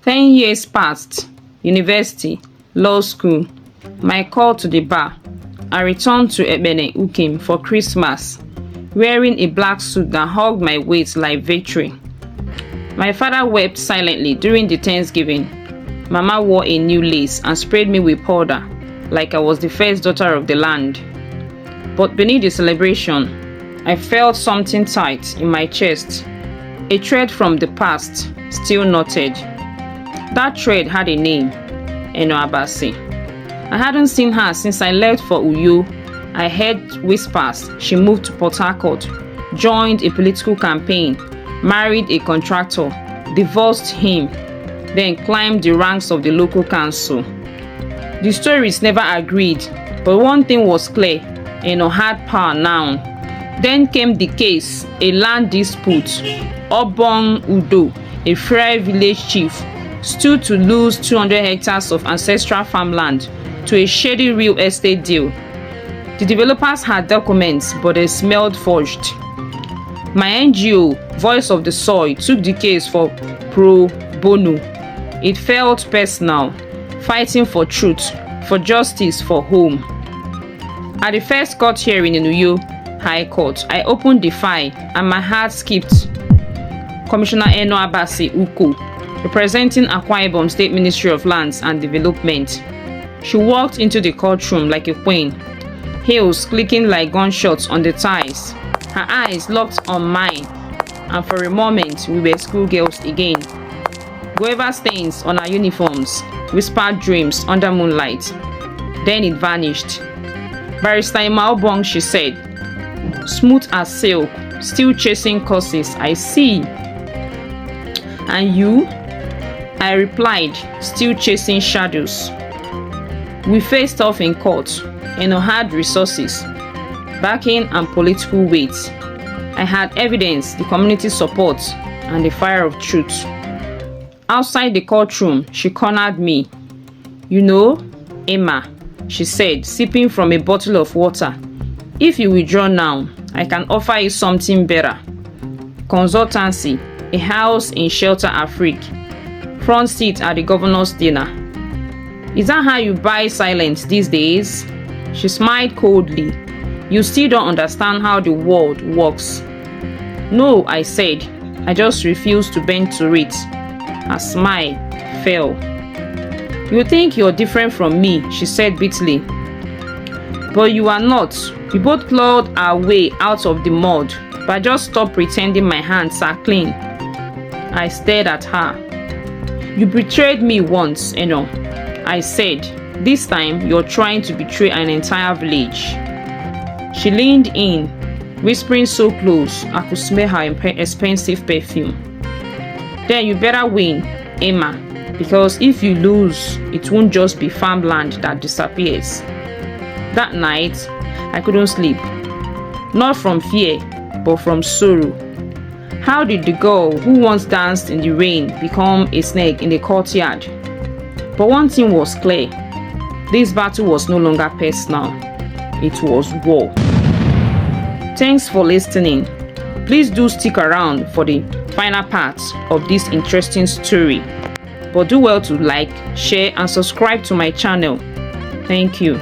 10 years passed. University, law school, my call to the bar. I returned to Ebene Ukim for Christmas, wearing a black suit that hugged my waist like victory. My father wept silently during the Thanksgiving. Mama wore a new lace and sprayed me with powder like I was the first daughter of the land. But beneath the celebration, I felt something tight in my chest, a thread from the past, still knotted. That thread had a name, Eno Abasi. I hadn't seen her since I left for Uyo. I heard whispers she moved to Port Harcourt, joined a political campaign, married a contractor, divorced him, then climbed the ranks of the local council. The stories never agreed, but one thing was clear, Eno had power now. Then came the case, a land dispute. Obong Udo, a fair village chief, stood to lose 200 hectares of ancestral farmland to a shady real estate deal. The developers had documents, but they smelled forged. My NGO, Voice of the Soil, took the case for pro bono. It felt personal, fighting for truth, for justice, for home. At the first court hearing in Uyo High Court, I opened the file and my heart skipped. Commissioner Eno Abasi Uko, representing Akwa Ibom State Ministry of Lands and Development. She walked into the courtroom like a queen, heels clicking like gunshots on the ties. Her eyes locked on mine, and for a moment we were schoolgirls again. Guava stains on our uniforms, whispered dreams under moonlight. Then it vanished. Barrister Imaobong, she said, smooth as silk, still chasing curses, I see. And you? I replied, still chasing shadows. We faced off in court, and I had resources, backing and political weight. I had evidence, the community support, and the fire of truth. Outside the courtroom, she cornered me. You know, Emma, she said, sipping from a bottle of water, if you withdraw now, I can offer you something better. Consultancy, a house in Shelter Afrique, front seat at the governor's dinner. Is that how you buy silence these days? She smiled coldly. You still don't understand how the world works. No, I said. I just refuse to bend to it. Her smile fell. You think you're different from me, she said bitterly. But you are not. We both clawed our way out of the mud, but just stop pretending my hands are clean. I stared at her. You betrayed me once, Eno. I said, this time you're trying to betray an entire village. She leaned in, whispering so close I could smell her expensive perfume. Then you better win, Emma, because if you lose, it won't just be farmland that disappears. That night, I couldn't sleep. Not from fear, but from sorrow. How did the girl who once danced in the rain become a snake in the courtyard? But one thing was clear. This battle was no longer personal. It was war. Thanks for listening. Please do stick around for the final part of this interesting story. But do well to like, share, and subscribe to my channel. Thank you.